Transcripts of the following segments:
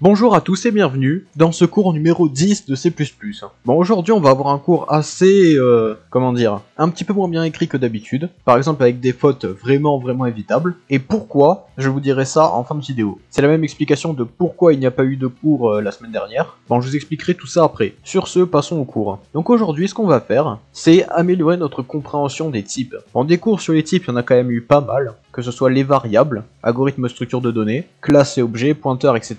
Bonjour à tous et bienvenue dans ce cours numéro 10 de C++. Bon, aujourd'hui on va avoir un cours assez, un petit peu moins bien écrit que d'habitude, par exemple avec des fautes vraiment évitables, et pourquoi, je vous dirai ça en fin de vidéo. C'est la même explication de pourquoi il n'y a pas eu de cours la semaine dernière, bon je vous expliquerai tout ça après. Sur ce, passons au cours. Donc aujourd'hui ce qu'on va faire, c'est améliorer notre compréhension des types. Bon, des cours sur les types, il y en a quand même eu pas mal, que ce soit les variables, algorithmes structure de données, classes et objets, pointeurs, etc.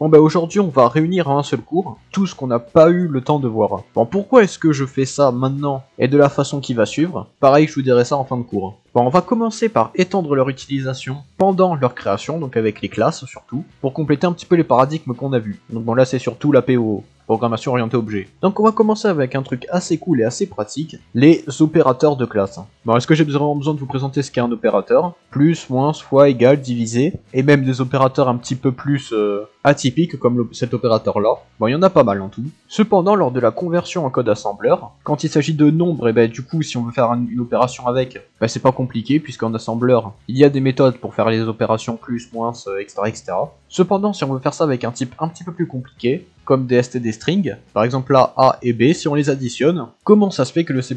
Bon bah aujourd'hui on va réunir en un seul cours tout ce qu'on n'a pas eu le temps de voir. Bon, pourquoi est-ce que je fais ça maintenant et de la façon qui va suivre? Pareil, je vous dirai ça en fin de cours. Bon, on va commencer par étendre leur utilisation pendant leur création, donc avec les classes surtout, pour compléter un petit peu les paradigmes qu'on a vus. Donc bon là c'est surtout la PO, programmation orientée objet. Donc on va commencer avec un truc assez cool et assez pratique, les opérateurs de classe. Bon, est-ce que j'ai vraiment besoin de vous présenter ce qu'est un opérateur? Plus, moins, fois, égal, divisé, et même des opérateurs un petit peu plus atypiques comme cet opérateur là. Bon, il y en a pas mal en tout. Cependant, lors de la conversion en code assembleur, quand il s'agit de nombres, et ben du coup si on veut faire une opération avec, ben c'est pas compliqué puisqu'en assembleur, il y a des méthodes pour faire les opérations plus, moins, etc. Cependant, si on veut faire ça avec un type un petit peu plus compliqué, comme des std strings, par exemple là A et B, si on les additionne, comment ça se fait que le C++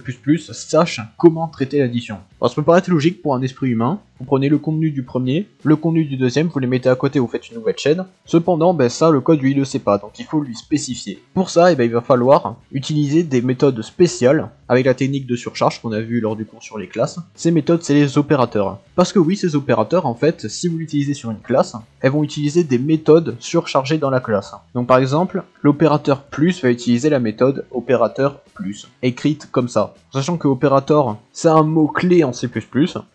sache comment traiter l'addition? Ça peut paraître logique pour un esprit humain, vous prenez le contenu du premier, le contenu du deuxième, vous les mettez à côté, vous faites une nouvelle chaîne, cependant ben ça le code lui il le sait pas, donc il faut lui spécifier. Pour ça, ben, il va falloir utiliser des méthodes spéciales, avec la technique de surcharge qu'on a vu lors du cours sur les classes. Ces méthodes c'est les opérateurs. Parce que oui, ces opérateurs en fait, si vous l'utilisez sur une classe, elles vont utiliser des méthodes surchargées dans la classe. Donc par exemple, l'opérateur plus va utiliser la méthode opérateur plus, écrite comme ça. Sachant que opérateur, c'est un mot-clé en C++,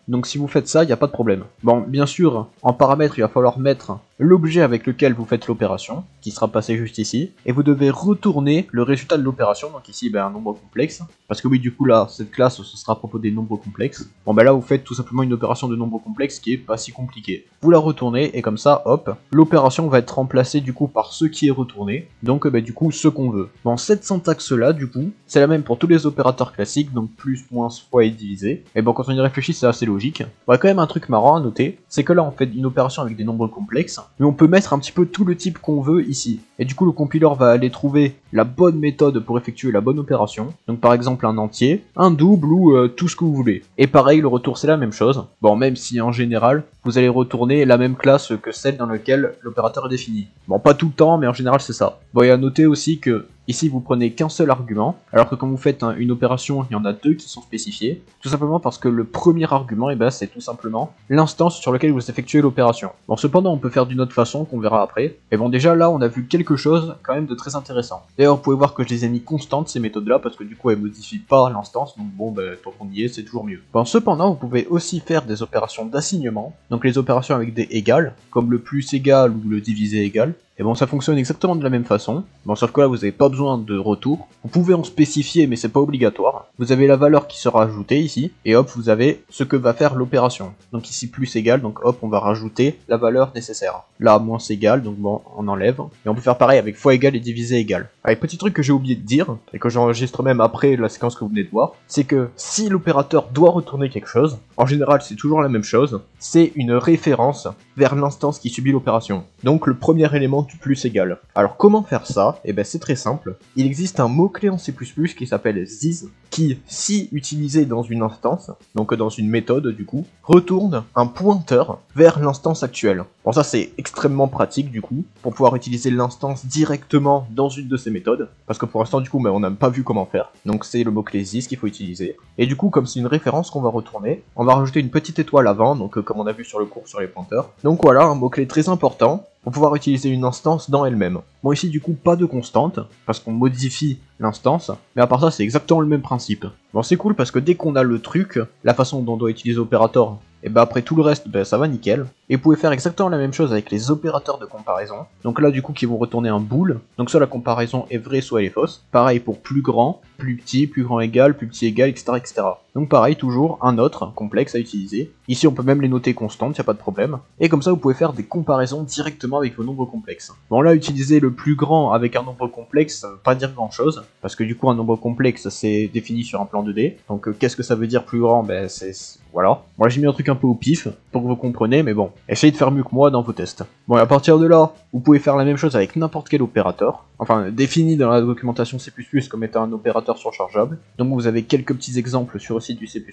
donc si vous faites ça, il n'y a pas de problème. Bon, bien sûr, en paramètres, il va falloir mettre l'objet avec lequel vous faites l'opération, qui sera passé juste ici, et vous devez retourner le résultat de l'opération, donc ici ben, un nombre complexe, parce que oui, du coup là, cette classe, ce sera à propos des nombres complexes. Bon ben là, vous faites tout simplement une opération de nombre complexe qui est pas si compliquée. Vous la retournez, et comme ça, hop, l'opération va être remplacée du coup par ce qui est retourné, donc ben, du coup ce qu'on veut. Bon, cette syntaxe là, du coup, c'est la même pour tous les opérateurs classiques, donc plus, moins, fois et divisé. Et bon, quand on y réfléchit, c'est assez logique. Bon, il y a quand même un truc marrant à noter, c'est que là, on fait une opération avec des nombres complexes, mais on peut mettre un petit peu tout le type qu'on veut ici. Et du coup, le compiler va aller trouver la bonne méthode pour effectuer la bonne opération. Donc par exemple, un entier, un double ou tout ce que vous voulez. Et pareil, le retour, c'est la même chose. Bon, même si en général, vous allez retourner la même classe que celle dans laquelle l'opérateur est défini. Bon, pas tout le temps, mais en général, c'est ça. Bon, et à noter aussi que ici, vous prenez qu'un seul argument, alors que quand vous faites une opération, il y en a deux qui sont spécifiés, tout simplement parce que le premier argument, ben, c'est tout simplement l'instance sur laquelle vous effectuez l'opération. Bon, cependant, on peut faire d'une autre façon, qu'on verra après. Et bon, déjà là, on a vu quelque chose quand même de très intéressant. D'ailleurs, vous pouvez voir que je les ai mis constantes, ces méthodes-là, parce que du coup, elles modifient pas l'instance, donc bon, ben, tant qu'on y est, c'est toujours mieux. Bon, cependant, vous pouvez aussi faire des opérations d'assignement, donc les opérations avec des égales, comme le plus égal ou le divisé égal. Et bon, ça fonctionne exactement de la même façon. Bon, sauf que là, vous n'avez pas besoin de retour. Vous pouvez en spécifier, mais c'est pas obligatoire. Vous avez la valeur qui sera ajoutée ici, et hop, vous avez ce que va faire l'opération. Donc ici, plus égal, donc hop, on va rajouter la valeur nécessaire. Là, moins égal, donc bon, on enlève. Et on peut faire pareil avec fois égal et divisé égal. Allez, petit truc que j'ai oublié de dire, et que j'enregistre même après la séquence que vous venez de voir, c'est que si l'opérateur doit retourner quelque chose, en général, c'est toujours la même chose, c'est une référence vers l'instance qui subit l'opération. Donc le premier élément du plus égal. Alors comment faire ça? Eh ben c'est très simple. Il existe un mot-clé en C++ qui s'appelle this, qui, si utilisé dans une instance, donc dans une méthode du coup, retourne un pointeur vers l'instance actuelle. Bon, ça c'est extrêmement pratique du coup, pour pouvoir utiliser l'instance directement dans une de ces méthodes, parce que pour l'instant du coup on n'a pas vu comment faire. Donc c'est le mot-clé this qu'il faut utiliser. Et du coup, comme c'est une référence qu'on va retourner, on va rajouter une petite étoile avant, donc comme on a vu sur le cours sur les pointeurs. Donc voilà, un mot-clé très important pour pouvoir utiliser une instance dans elle-même. Bon, ici du coup pas de constante, parce qu'on modifie l'instance, mais à part ça c'est exactement le même principe. Bon, c'est cool parce que dès qu'on a le truc, la façon dont on doit utiliser l'opérateur, et ben après tout le reste, ben ça va nickel. Et vous pouvez faire exactement la même chose avec les opérateurs de comparaison. Donc là du coup qui vont retourner un bool, donc soit la comparaison est vraie soit elle est fausse. Pareil pour plus grand, plus grand égal, plus petit égal, etc. Donc pareil, toujours un autre complexe à utiliser. Ici on peut même les noter constantes, y a pas de problème. Et comme ça vous pouvez faire des comparaisons directement avec vos nombres complexes. Bon là utiliser le plus grand avec un nombre complexe, ça veut pas dire grand chose, parce que du coup un nombre complexe c'est défini sur un plan 2D. Donc qu'est-ce que ça veut dire plus grand? Ben c'est Voilà. Moi j'ai mis un truc un peu au pif, pour que vous compreniez, mais bon, essayez de faire mieux que moi dans vos tests. Bon, et à partir de là, vous pouvez faire la même chose avec n'importe quel opérateur, enfin, défini dans la documentation C++ comme étant un opérateur surchargeable. Donc vous avez quelques petits exemples sur le site du C++,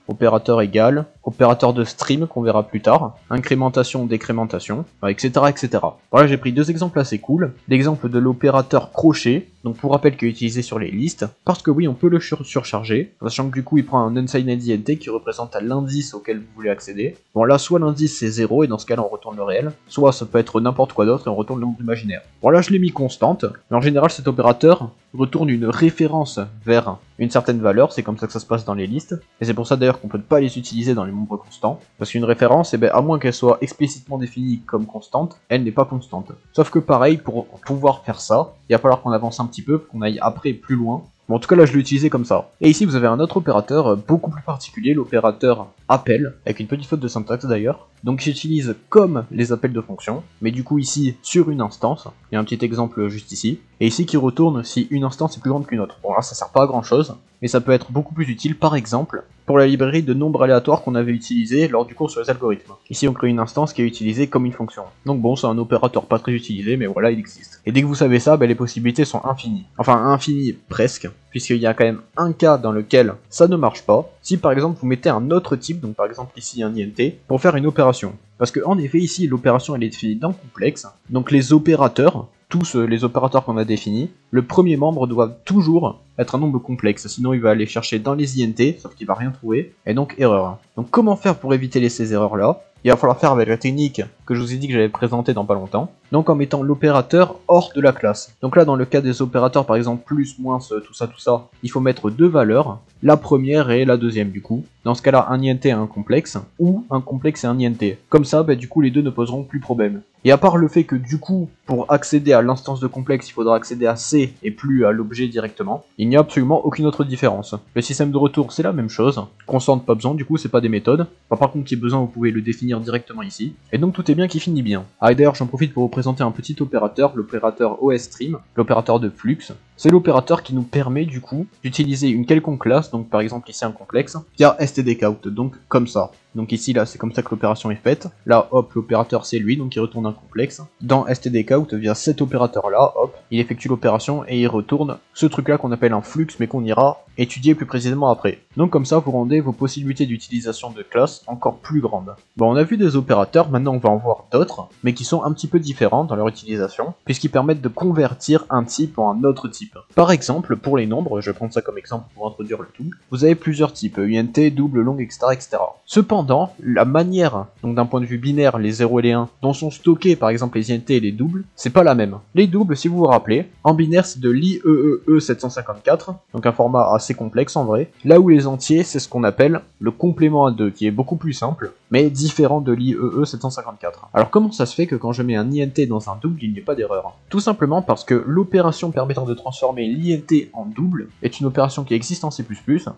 opérateur égal, opérateur de stream qu'on verra plus tard, incrémentation, décrémentation, etc., etc. Voilà, j'ai pris deux exemples assez cool, l'exemple de l'opérateur crochet, donc pour rappel qui est utilisé sur les listes, parce que oui, on peut le surcharger, sachant que du coup il prend un unsigned int qui représente l'indice auquel vous voulez accéder. Bon là, soit l'indice c'est 0 et dans ce cas là on retourne le réel, soit ça peut être n'importe quoi d'autre et on retourne le nombre imaginaire. Bon là je l'ai mis constante, mais en général cet opérateur retourne une référence vers une certaine valeur, c'est comme ça que ça se passe dans les listes, et c'est pour ça d'ailleurs qu'on peut pas les utiliser dans les nombres constants, parce qu'une référence, eh ben, à moins qu'elle soit explicitement définie comme constante, elle n'est pas constante. Sauf que pareil, pour pouvoir faire ça, il va falloir qu'on avance un petit peu, qu'on aille après plus loin. Bon, en tout cas là je l'ai utilisé comme ça. Et ici vous avez un autre opérateur beaucoup plus particulier, l'opérateur appel, avec une petite faute de syntaxe d'ailleurs. Donc j'utilise comme les appels de fonction, mais du coup ici sur une instance, il y a un petit exemple juste ici, et ici qui retourne si une instance est plus grande qu'une autre. Bon là ça sert pas à grand chose, mais ça peut être beaucoup plus utile par exemple pour la librairie de nombres aléatoires qu'on avait utilisé lors du cours sur les algorithmes. Ici on crée une instance qui est utilisée comme une fonction. Donc bon, c'est un opérateur pas très utilisé, mais voilà, il existe. Et dès que vous savez ça, les possibilités sont infinies. Enfin infinies presque, puisqu'il y a quand même un cas dans lequel ça ne marche pas, si par exemple vous mettez un autre type, donc par exemple ici un int, pour faire une opération. Parce que en effet ici l'opération elle est définie dans complexe, donc les opérateurs, tous les opérateurs qu'on a définis, le premier membre doit toujours être un nombre complexe, sinon il va aller chercher dans les int, sauf qu'il va rien trouver, et donc erreur. Donc comment faire pour éviter ces erreurs là? Il va falloir faire avec la technique que je vous ai dit que j'allais présenter dans pas longtemps, donc en mettant l'opérateur hors de la classe. Donc là dans le cas des opérateurs par exemple plus, moins, tout ça, il faut mettre deux valeurs, la première et la deuxième du coup. Dans ce cas là un int et un complexe, ou un complexe et un int. Comme ça du coup les deux ne poseront plus problème. Et à part le fait que du coup pour accéder à l'instance de complexe il faudra accéder à C et plus à l'objet directement, il n'y a absolument aucune autre différence. Le système de retour c'est la même chose, constante pas besoin, du coup c'est pas des méthodes. Par contre si besoin vous pouvez le définir directement ici. Et donc tout est bien qui finit bien. Ah et d'ailleurs j'en profite pour vous présenter un petit opérateur, l'opérateur OSStream, l'opérateur de flux. C'est l'opérateur qui nous permet du coup d'utiliser une quelconque classe, donc par exemple ici un complexe, via stdkout, donc comme ça. Donc ici là c'est comme ça que l'opération est faite. Là hop l'opérateur c'est lui, donc il retourne un complexe. Dans stdkout via cet opérateur là, hop, il effectue l'opération et il retourne ce truc là qu'on appelle un flux mais qu'on ira étudier plus précisément après. Donc comme ça vous rendez vos possibilités d'utilisation de classe encore plus grandes. Bon on a vu des opérateurs, maintenant on va en voir d'autres, mais qui sont un petit peu différents dans leur utilisation, puisqu'ils permettent de convertir un type en un autre type. Par exemple pour les nombres, je vais prendre ça comme exemple pour introduire le tout, vous avez plusieurs types, int, double, long, etc. etc. Cependant, la manière, donc d'un point de vue binaire, les 0 et les 1, dont sont stockés par exemple les int et les doubles, c'est pas la même. Les doubles, si vous vous rappelez, en binaire c'est de l'IEEE754, donc un format assez complexe en vrai, là où les entiers c'est ce qu'on appelle le complément à 2, qui est beaucoup plus simple, mais différent de l'IEE754. Alors comment ça se fait que quand je mets un int dans un double, il n'y ait pas d'erreur? Tout simplement parce que l'opération permettant de transformer l'int en double est une opération qui existe en C++,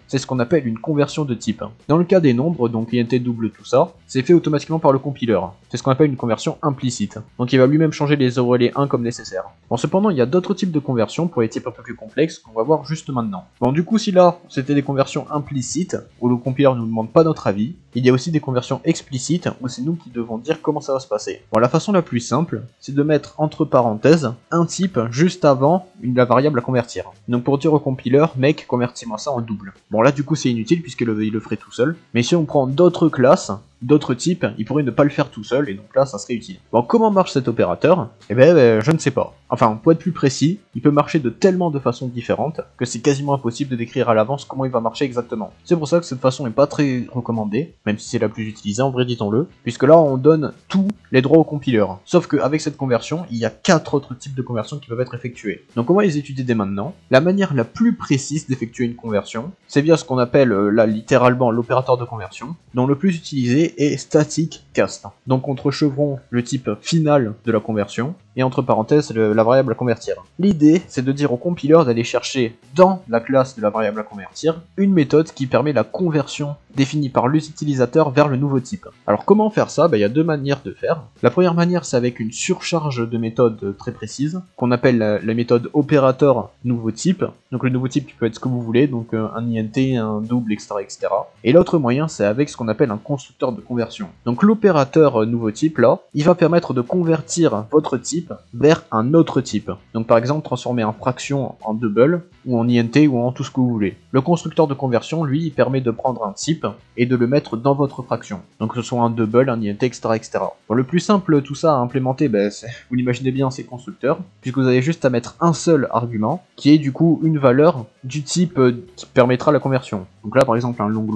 c'est ce qu'on appelle une conversion de type. Dans le cas des nombres, donc int, double, tout ça, c'est fait automatiquement par le compiler. C'est ce qu'on appelle une conversion implicite. Donc il va lui-même changer les 0 et les 1 comme nécessaire. Bon cependant, il y a d'autres types de conversions pour les types un peu plus complexes qu'on va voir juste maintenant. Bon du coup si là, c'était des conversions implicites, où le compiler ne nous demande pas notre avis, il y a aussi des conversions explicites, où c'est nous qui devons dire comment ça va se passer. Bon la façon la plus simple, c'est de mettre entre parenthèses un type juste avant la variable à convertir. Donc pour dire au compiler, mec, convertis-moi ça en double. Bon là du coup c'est inutile puisqu'il le ferait tout seul, mais si on prend d'autres classes, d'autres types, il pourrait ne pas le faire tout seul, et donc là ça serait utile. Bon, comment marche cet opérateur? Eh ben, je ne sais pas. Enfin, pour être plus précis, il peut marcher de tellement de façons différentes, que c'est quasiment impossible de décrire à l'avance comment il va marcher exactement. C'est pour ça que cette façon n'est pas très recommandée, même si c'est la plus utilisée en vrai, disons-le, puisque là on donne tous les droits au compiler. Sauf qu'avec cette conversion, il y a 4 autres types de conversions qui peuvent être effectuées. Donc on va les étudier dès maintenant. La manière la plus précise d'effectuer une conversion, c'est via ce qu'on appelle là littéralement l'opérateur de conversion, dont le plus utilisé est static cast. Donc contre chevron le type final de la conversion, et entre parenthèses la variable à convertir. L'idée, c'est de dire au compileur d'aller chercher dans la classe de la variable à convertir une méthode qui permet la conversion définie par l'utilisateur vers le nouveau type. Alors comment faire ça? Il y a deux manières de faire. La première manière, c'est avec une surcharge de méthode très précise, qu'on appelle la méthode opérateur nouveau type. Donc le nouveau type qui peut être ce que vous voulez, donc un int, un double, etc. etc. Et l'autre moyen, c'est avec ce qu'on appelle un constructeur de conversion. Donc l'opérateur nouveau type, là, il va permettre de convertir votre type vers un autre type. Donc par exemple, transformer en fraction en double, ou en int, ou en tout ce que vous voulez. Le constructeur de conversion, lui, il permet de prendre un type et de le mettre dans votre fraction. Donc que ce soit un double, un int, etc. etc. Bon, le plus simple, tout ça à implémenter, vous l'imaginez bien, c'est constructeur, puisque vous avez juste à mettre un seul argument, qui est du coup une valeur du type qui permettra la conversion. Donc là, par exemple, un long,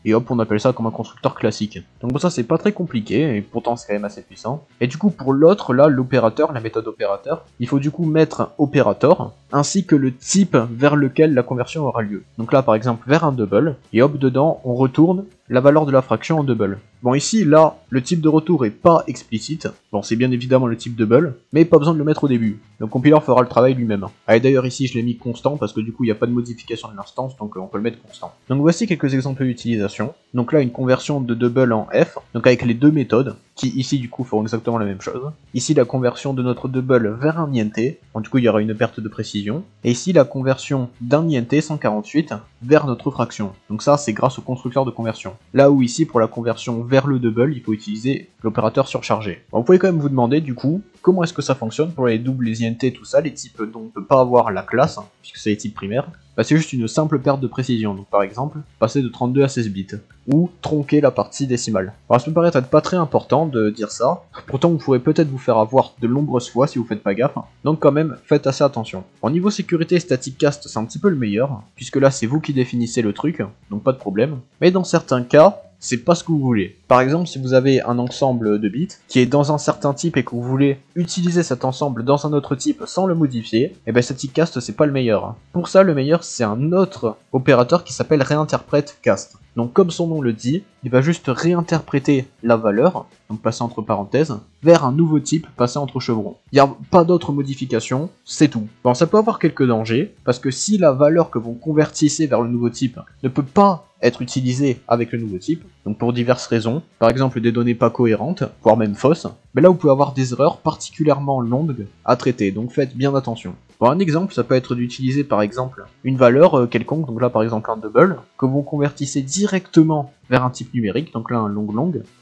et hop, on appelle ça comme un constructeur classique. Donc pour ça, c'est pas très compliqué, et pourtant c'est quand même assez puissant. Et du coup, pour l'autre, là, l'opérateur, la méthode opérateur, il faut du coup mettre opérateur, ainsi que le type vers lequel la conversion aura lieu. Donc là, par exemple, vers un double, et hop, dedans, on retourne la valeur de la fraction en double. Bon, ici, là, le type de retour est pas explicite. Bon, c'est bien évidemment le type double, mais pas besoin de le mettre au début. Le compiler fera le travail lui-même. Ah, et d'ailleurs, ici, je l'ai mis constant, parce que du coup, il n'y a pas de modification de l'instance, donc on peut le mettre constant. Donc voici quelques exemples d'utilisation. Donc là, une conversion de double en f, donc avec les deux méthodes, qui ici, du coup, feront exactement la même chose. Ici, la conversion de notre double vers un int, donc du coup, il y aura une perte de précision. Et ici, la conversion d'un int 148 vers notre fraction. Donc ça, c'est grâce au constructeur de conversion. Là où ici, pour la conversion vers le double, il faut utiliser l'opérateur surchargé. Bon, vous pouvez quand même vous demander, du coup, comment est-ce que ça fonctionne pour les doubles, les int, tout ça, les types dont on ne peut pas avoir la classe, puisque c'est les types primaires. C'est juste une simple perte de précision, donc par exemple, passer de 32 à 16 bits, ou tronquer la partie décimale. Alors ça peut paraître être pas très important de dire ça, pourtant vous pourrez peut-être vous faire avoir de nombreuses fois si vous faites pas gaffe, donc quand même, faites assez attention. Au niveau sécurité, static cast c'est un petit peu le meilleur, puisque là c'est vous qui définissez le truc, donc pas de problème, mais dans certains cas, c'est pas ce que vous voulez. Par exemple, si vous avez un ensemble de bits qui est dans un certain type et que vous voulez utiliser cet ensemble dans un autre type sans le modifier, et static cast c'est pas le meilleur. Pour ça, le meilleur c'est un autre opérateur qui s'appelle réinterprète cast. Donc comme son nom le dit, il va juste réinterpréter la valeur, donc passer entre parenthèses, vers un nouveau type passé entre chevrons. Il n'y a pas d'autre modification, c'est tout. Bon, ça peut avoir quelques dangers, parce que si la valeur que vous convertissez vers le nouveau type ne peut pas être utilisée avec le nouveau type, donc pour diverses raisons, par exemple des données pas cohérentes, voire même fausses, mais là vous pouvez avoir des erreurs particulièrement longues à traiter, donc faites bien attention. Bon, un exemple, ça peut être d'utiliser par exemple une valeur quelconque, donc là par exemple un double, que vous convertissez directement vers un type numérique, donc là un long,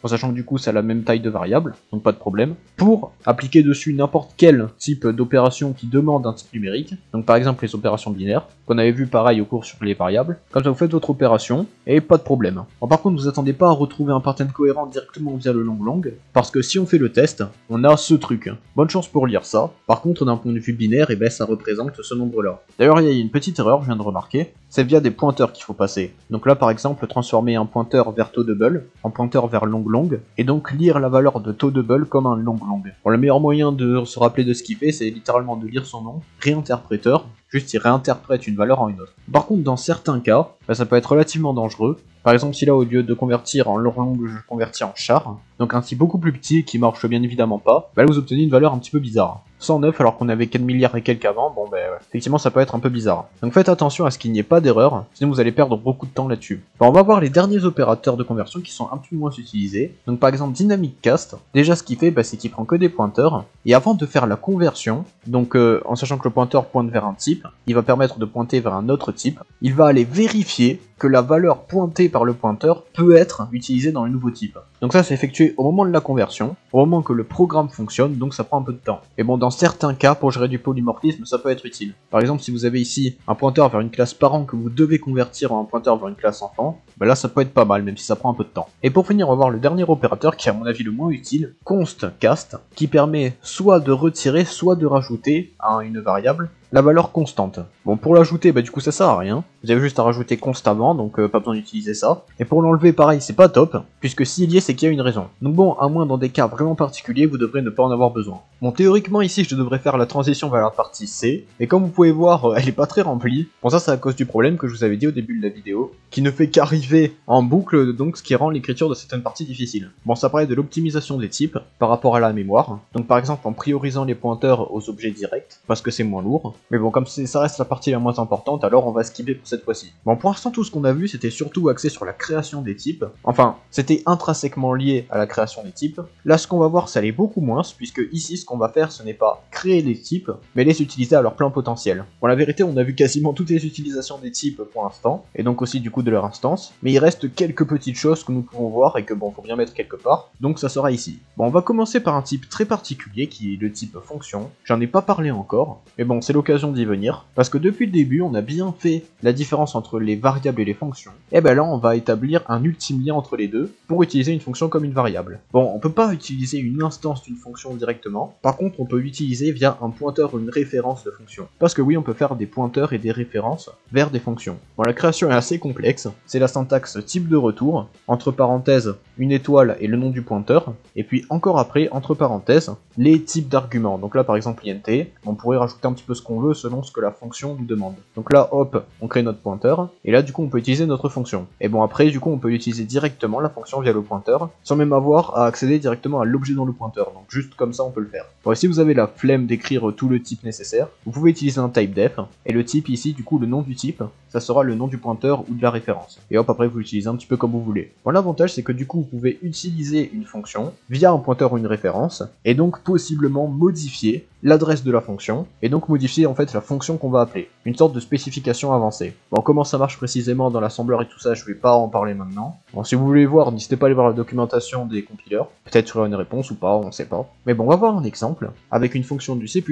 en sachant que du coup ça a la même taille de variable, donc pas de problème, pour appliquer dessus n'importe quel type d'opération qui demande un type numérique, donc par exemple les opérations binaires, qu'on avait vu pareil au cours sur les variables, comme ça vous faites votre opération, et pas de problème. Bon, par contre vous attendez pas à retrouver un pattern cohérent directement via le long, parce que si on fait le test, on a ce truc. Bonne chance pour lire ça, par contre d'un point de vue binaire, ça représente ce nombre-là. D'ailleurs il y a une petite erreur, je viens de remarquer, c'est via des pointeurs qu'il faut passer. Donc là par exemple transformer un pointeur vers toDouble en pointeur vers long, et donc lire la valeur de toDouble comme un long. Bon, le meilleur moyen de se rappeler de ce qu'il fait, c'est littéralement de lire son nom, réinterpréteur, juste il réinterprète une valeur en une autre. Par contre dans certains cas, ça peut être relativement dangereux. Par exemple si là au lieu de convertir en long, je convertis en char, donc un type beaucoup plus petit qui marche bien évidemment pas, là vous obtenez une valeur un petit peu bizarre. 109 alors qu'on avait 4 milliards et quelques avant, bon effectivement ça peut être un peu bizarre. Donc faites attention à ce qu'il n'y ait pas d'erreur, sinon vous allez perdre beaucoup de temps là-dessus. Bon, on va voir les derniers opérateurs de conversion qui sont un peu moins utilisés. Donc par exemple Dynamic Cast, déjà ce qu'il fait c'est qu'il prend que des pointeurs, et avant de faire la conversion, donc en sachant que le pointeur pointe vers un type, il va permettre de pointer vers un autre type, il va aller vérifier que la valeur pointée par le pointeur peut être utilisée dans le nouveau type. Donc ça c'est effectué au moment de la conversion, au moment que le programme fonctionne, donc ça prend un peu de temps. Et bon, dans certains cas, pour gérer du polymorphisme, ça peut être utile. Par exemple, si vous avez ici un pointeur vers une classe parent que vous devez convertir en un pointeur vers une classe enfant, là ça peut être pas mal, même si ça prend un peu de temps. Et pour finir, on va voir le dernier opérateur qui est à mon avis le moins utile, constCast, qui permet soit de retirer, soit de rajouter à une variable la valeur constante. Bon, pour l'ajouter, du coup ça sert à rien, vous avez juste à rajouter constamment, donc pas besoin d'utiliser ça. Et pour l'enlever, pareil, c'est pas top, puisque s'il y est, c'est qu'il y a une raison. Donc bon, à moins dans des cas vraiment particuliers, vous devrez ne pas en avoir besoin. Bon, théoriquement ici je devrais faire la transition vers la partie C, mais comme vous pouvez voir, elle est pas très remplie. Bon, ça c'est à cause du problème que je vous avais dit au début de la vidéo, qui ne fait qu'arriver en boucle, donc ce qui rend l'écriture de certaines parties difficile. Bon, ça paraît de l'optimisation des types par rapport à la mémoire, donc par exemple en priorisant les pointeurs aux objets directs, parce que c'est moins lourd. Mais bon, comme ça reste la partie la moins importante, alors on va skipper pour cette fois-ci. Bon, pour l'instant tout ce qu'on a vu c'était surtout axé sur la création des types, enfin, c'était intrinsèquement lié à la création des types. Là ce qu'on va voir ça l'est beaucoup moins, puisque ici ce qu'on va faire ce n'est pas créer les types, mais les utiliser à leur plein potentiel. Bon, la vérité on a vu quasiment toutes les utilisations des types pour l'instant, et donc aussi du coup de leur instance, mais il reste quelques petites choses que nous pouvons voir et que bon faut bien mettre quelque part, donc ça sera ici. Bon, on va commencer par un type très particulier qui est le type fonction. J'en ai pas parlé encore, mais bon c'est l'occasion d'y venir, parce que depuis le début on a bien fait la différence entre les variables et les fonctions, et ben là on va établir un ultime lien entre les deux pour utiliser une fonction comme une variable. Bon, on peut pas utiliser une instance d'une fonction directement, par contre on peut l'utiliser via un pointeur ou une référence de fonction, parce que oui on peut faire des pointeurs et des références vers des fonctions. Bon, la création est assez complexe, c'est la syntaxe type de retour, entre parenthèses une étoile et le nom du pointeur, et puis encore après, entre parenthèses, les types d'arguments. Donc là par exemple int, on pourrait rajouter un petit peu ce qu'on veut selon ce que la fonction nous demande. Donc là hop, on crée notre pointeur, et là du coup on peut utiliser notre fonction. Et bon après du coup on peut utiliser directement la fonction via le pointeur, sans même avoir à accéder directement à l'objet dans le pointeur, donc juste comme ça on peut le faire. Bon, et si vous avez la flemme d'écrire tout le type nécessaire, vous pouvez utiliser un typedef, et le type ici du coup le nom du type, ça sera le nom du pointeur ou de la référence. Et hop après vous l'utilisez un petit peu comme vous voulez. Bon, l'avantage c'est que du coup vous pouvez utiliser une fonction via un pointeur ou une référence, et donc possiblement modifier l'adresse de la fonction, et donc modifier en fait la fonction qu'on va appeler. Une sorte de spécification avancée. Bon, comment ça marche précisément dans l'assembleur et tout ça, je vais pas en parler maintenant. Bon, si vous voulez voir, n'hésitez pas à aller voir la documentation des compileurs. Peut-être sur une réponse ou pas, on sait pas. Mais bon, on va voir un exemple avec une fonction du C++,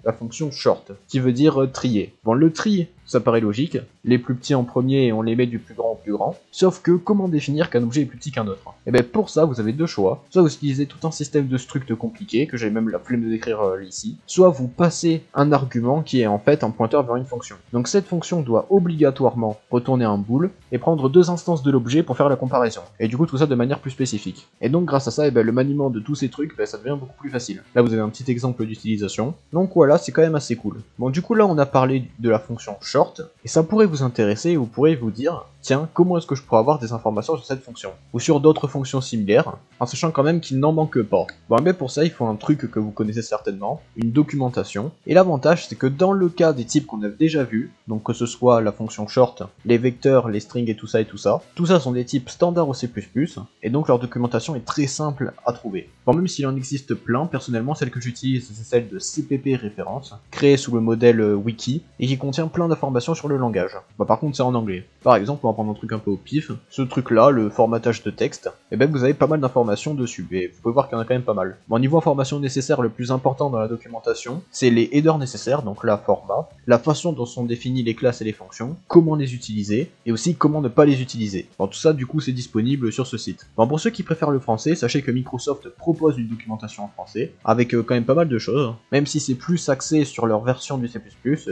la fonction short, qui veut dire trier. Bon, le tri, ça paraît logique, les plus petits en premier et on les met du plus grand au plus grand, sauf que comment définir qu'un objet est plus petit qu'un autre? Et bien pour ça vous avez deux choix, soit vous utilisez tout un système de struct compliqué, que j'ai même la flemme de décrire ici, soit vous passez un argument qui est en fait un pointeur vers une fonction. Donc cette fonction doit obligatoirement retourner un bool et prendre deux instances de l'objet pour faire la comparaison, et du coup tout ça de manière plus spécifique. Et donc grâce à ça, le maniement de tous ces trucs, ça devient beaucoup plus facile. Là vous avez un petit exemple d'utilisation, donc voilà, c'est quand même assez cool. Bon du coup là on a parlé de la fonction short, et ça pourrait vous intéresser et vous pourrez vous dire, tiens, comment est-ce que je pourrais avoir des informations sur cette fonction, ou sur d'autres fonctions similaires, en sachant quand même qu'il n'en manque pas. Bon, mais pour ça, il faut un truc que vous connaissez certainement, une documentation, et l'avantage, c'est que dans le cas des types qu'on a déjà vus, donc que ce soit la fonction short, les vecteurs, les strings et tout ça sont des types standards au C++, et donc leur documentation est très simple à trouver. Bon, même s'il en existe plein, personnellement, celle que j'utilise, c'est celle de CPP référence, créée sous le modèle wiki, et qui contient plein d'informations sur le langage. Bah, par contre, c'est en anglais. Par exemple, on va prendre un truc un peu au pif, ce truc-là, le formatage de texte, et ben vous avez pas mal d'informations dessus, et vous pouvez voir qu'il y en a quand même pas mal. Bon, niveau information nécessaire, le plus important dans la documentation, c'est les headers nécessaires, donc la format, la façon dont sont définies les classes et les fonctions, comment les utiliser, et aussi comment ne pas les utiliser. Bon, tout ça, du coup, c'est disponible sur ce site. Bon, pour ceux qui préfèrent le français, sachez que Microsoft propose une documentation en français, avec quand même pas mal de choses, même si c'est plus axé sur leur version du C++,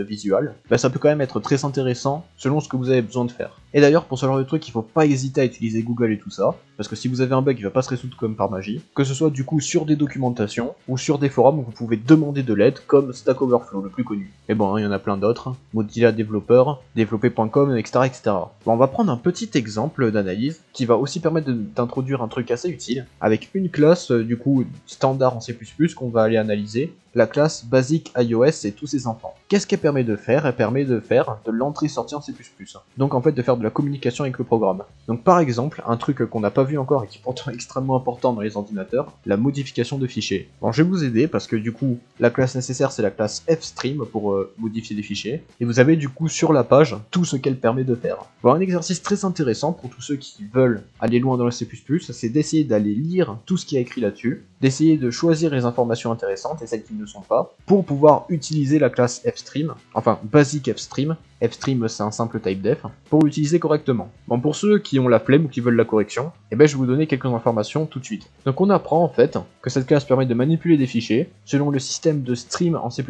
Visual, ça peut quand même être très intéressant selon ce que vous avez besoin de faire. Et d'ailleurs, pour ce genre de truc, il faut pas hésiter à utiliser Google et tout ça, parce que si vous avez un bug, il va pas se résoudre comme par magie, que ce soit du coup sur des documentations, ou sur des forums où vous pouvez demander de l'aide, comme Stack Overflow, le plus connu. Et bon, il y en a plein d'autres, Mozilla Developer, Developer.com, etc., etc. Bon, on va prendre un petit exemple d'analyse, qui va aussi permettre d'introduire un truc assez utile, avec une classe, du coup, standard en C++ qu'on va aller analyser, la classe Basic iOS et tous ses enfants. Qu'est-ce qu'elle permet de faire? Elle permet de faire de l'entrée-sortie en C++. Donc en fait de faire de la communication avec le programme. Donc par exemple, un truc qu'on n'a pas vu encore et qui est pourtant extrêmement important dans les ordinateurs, la modification de fichiers. Bon, je vais vous aider parce que du coup, la classe nécessaire c'est la classe fstream pour modifier des fichiers. Et vous avez du coup sur la page tout ce qu'elle permet de faire. Bon, un exercice très intéressant pour tous ceux qui veulent aller loin dans le C++, c'est d'essayer d'aller lire tout ce qui est écrit là-dessus, d'essayer de choisir les informations intéressantes et celles qui ne sont pas, pour pouvoir utiliser la classe fstream, enfin basic fstream. Fstream c'est un simple typedef, pour l'utiliser correctement. Bon, pour ceux qui ont la flemme ou qui veulent la correction, je vais vous donner quelques informations tout de suite. Donc on apprend en fait que cette classe permet de manipuler des fichiers selon le système de stream en C++.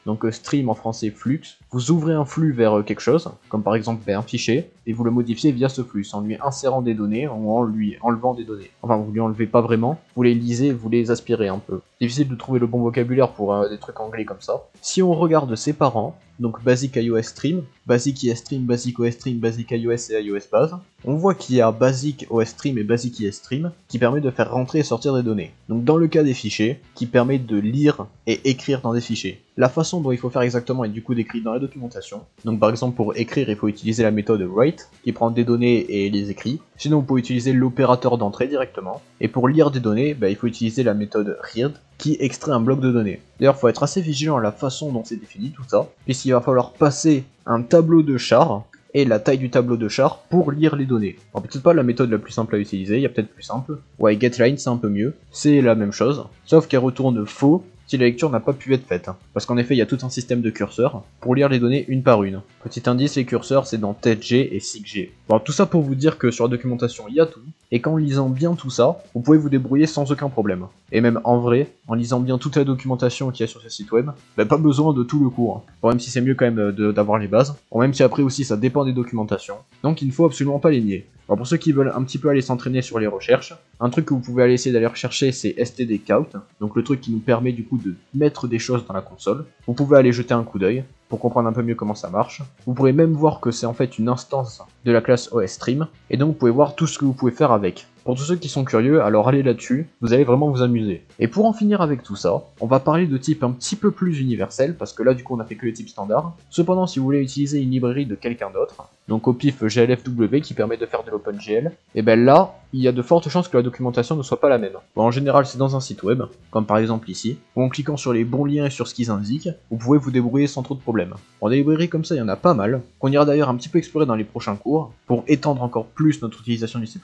Donc stream en français flux, vous ouvrez un flux vers quelque chose, comme par exemple vers un fichier, et vous le modifiez via ce flux, en lui insérant des données ou en lui enlevant des données. Enfin vous lui enlevez pas vraiment, vous les lisez, vous les aspirez un peu. difficile de trouver le bon vocabulaire pour des trucs anglais comme ça. Si on regarde ses parents, donc Basic iOS Stream, Basic IS Stream, Basic OS Stream, Basic iOS et iOS Base, on voit qu'il y a Basic OS Stream et Basic IS Stream qui permet de faire rentrer et sortir des données. Donc dans le cas des fichiers, qui permet de lire et écrire dans des fichiers. La façon dont il faut faire exactement est du coup décrite dans la documentation. Donc par exemple pour écrire, il faut utiliser la méthode write qui prend des données et les écrit. Sinon vous pouvez utiliser l'opérateur d'entrée directement. Et pour lire des données, il faut utiliser la méthode read qui extrait un bloc de données. D'ailleurs, il faut être assez vigilant à la façon dont c'est défini tout ça, puisqu'il va falloir passer un tableau de char et la taille du tableau de char pour lire les données. Alors peut-être pas la méthode la plus simple à utiliser, il y a peut-être plus simple. Ouais, getLine c'est un peu mieux, c'est la même chose, sauf qu'elle retourne faux si la lecture n'a pas pu être faite. Parce qu'en effet, il y a tout un système de curseurs pour lire les données une par une. Petit indice, les curseurs, c'est dans TETG et SIGG. Bon, tout ça pour vous dire que sur la documentation, il y a tout, et qu'en lisant bien tout ça, vous pouvez vous débrouiller sans aucun problème. Et même en vrai, en lisant bien toute la documentation qu'il y a sur ce site web, pas besoin de tout le cours. Bon, même si c'est mieux quand même d'avoir les bases. Bon, même si après aussi ça dépend des documentations. Donc il ne faut absolument pas les nier. Alors pour ceux qui veulent un petit peu aller s'entraîner sur les recherches, un truc que vous pouvez aller essayer d'aller rechercher c'est stdkout, donc le truc qui nous permet du coup de mettre des choses dans la console. Vous pouvez aller jeter un coup d'œil pour comprendre un peu mieux comment ça marche. Vous pourrez même voir que c'est en fait une instance de la classe OSStream, et donc vous pouvez voir tout ce que vous pouvez faire avec. Pour tous ceux qui sont curieux, alors allez là-dessus, vous allez vraiment vous amuser. Et pour en finir avec tout ça, on va parler de type un petit peu plus universel, parce que là du coup on a fait que les types standards. Cependant, si vous voulez utiliser une librairie de quelqu'un d'autre, donc au pif glfw qui permet de faire de l'OpenGL, et ben là, il y a de fortes chances que la documentation ne soit pas la même. Bon, en général c'est dans un site web, comme par exemple ici, où en cliquant sur les bons liens et sur ce qu'ils indiquent, vous pouvez vous débrouiller sans trop de problèmes. Bon, des librairies comme ça il y en a pas mal, qu'on ira d'ailleurs un petit peu explorer dans les prochains cours, pour étendre encore plus notre utilisation du C++,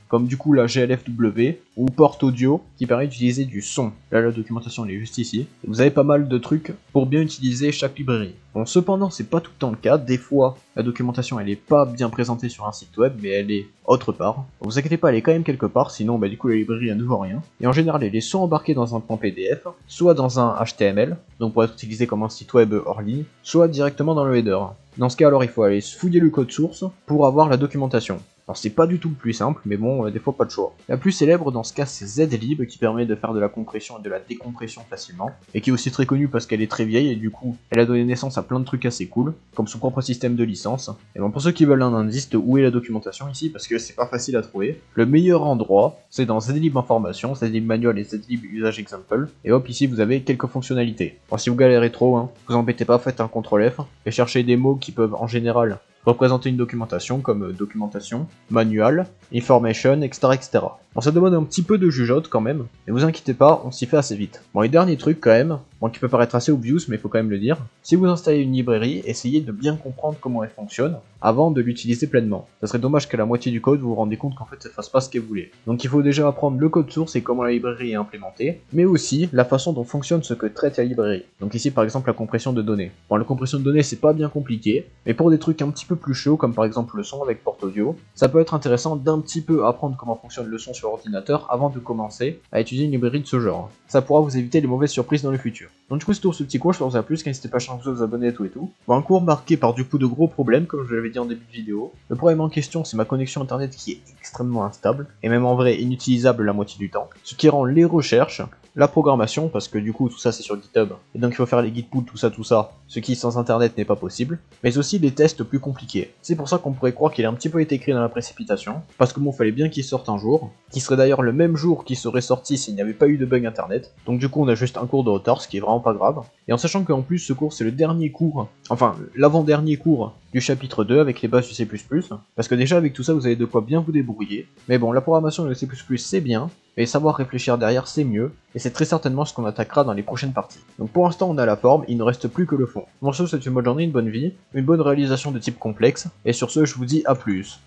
comme du coup la glfw, ou Port Audio, qui permet d'utiliser du son. Là la documentation elle est juste ici, et vous avez pas mal de trucs pour bien utiliser chaque librairie. Bon, cependant c'est pas tout le temps le cas, des fois la documentation elle est pas bien présentée sur un site web, mais elle est autre part. Bon, vous inquiétez pas, elle est quand même quelque part, sinon du coup la librairie elle ne vaut rien. Et en général elle est soit embarquée dans un point PDF, soit dans un HTML, donc pour être utilisé comme un site web hors ligne, soit directement dans le header. Dans ce cas alors il faut aller fouiller le code source pour avoir la documentation. Alors c'est pas du tout le plus simple, mais bon, des fois pas de choix. La plus célèbre dans ce cas c'est Zlib, qui permet de faire de la compression et de la décompression facilement, et qui est aussi très connue parce qu'elle est très vieille, et du coup, elle a donné naissance à plein de trucs assez cool, comme son propre système de licence. Et bon, pour ceux qui veulent un indice de où est la documentation ici, parce que c'est pas facile à trouver, le meilleur endroit, c'est dans Zlib Information, Zlib Manual et Zlib Usage Example, et hop, ici vous avez quelques fonctionnalités. Alors si vous galérez trop, vous embêtez pas, faites un CTRL F, et cherchez des mots qui peuvent en général représenter une documentation comme documentation, manual, information, etc. etc. Bon, ça demande un petit peu de jugeote quand même, mais vous inquiétez pas, on s'y fait assez vite. Bon, et dernier truc quand même, bon, qui peut paraître assez obvious, mais il faut quand même le dire, si vous installez une librairie, essayez de bien comprendre comment elle fonctionne avant de l'utiliser pleinement. Ça serait dommage qu'à la moitié du code vous vous rendez compte qu'en fait ça fasse pas ce qu'elle voulait. Donc il faut déjà apprendre le code source et comment la librairie est implémentée, mais aussi la façon dont fonctionne ce que traite la librairie. Donc ici par exemple la compression de données. Bon, la compression de données c'est pas bien compliqué, mais pour des trucs un petit peu plus chauds comme par exemple le son avec Port Audio, ça peut être intéressant d'un petit peu apprendre comment fonctionne le son sur ordinateur avant de commencer à utiliser une librairie de ce genre. Ça pourra vous éviter les mauvaises surprises dans le futur. Donc du coup c'est tout ce petit cours, je pense à plus, n'hésitez pas à vous abonner et tout et tout. Bon, un cours marqué par du coup de gros problèmes comme je l'avais dit en début de vidéo. Le problème en question c'est ma connexion internet qui est extrêmement instable, et même en vrai inutilisable la moitié du temps, ce qui rend les recherches, la programmation, parce que du coup tout ça c'est sur GitHub, et donc il faut faire les git pull, tout ça, ce qui sans internet n'est pas possible, mais aussi les tests plus compliqués. C'est pour ça qu'on pourrait croire qu'il a un petit peu été écrit dans la précipitation, parce que bon, fallait bien qu'il sorte un jour, qui serait d'ailleurs le même jour qui serait sorti s'il n'y avait pas eu de bug internet, donc du coup on a juste un cours de retard, ce qui est vraiment pas grave, et en sachant qu'en plus ce cours c'est le dernier cours, enfin l'avant-dernier cours du chapitre 2 avec les bases du C++, parce que déjà avec tout ça vous avez de quoi bien vous débrouiller, mais bon la programmation et le C++ c'est bien, mais savoir réfléchir derrière c'est mieux, et c'est très certainement ce qu'on attaquera dans les prochaines parties. Donc pour l'instant on a la forme, il ne reste plus que le fond. Bon, sur ce, c'est une bonne journée, une bonne vie, une bonne réalisation de type complexe, et sur ce je vous dis à plus.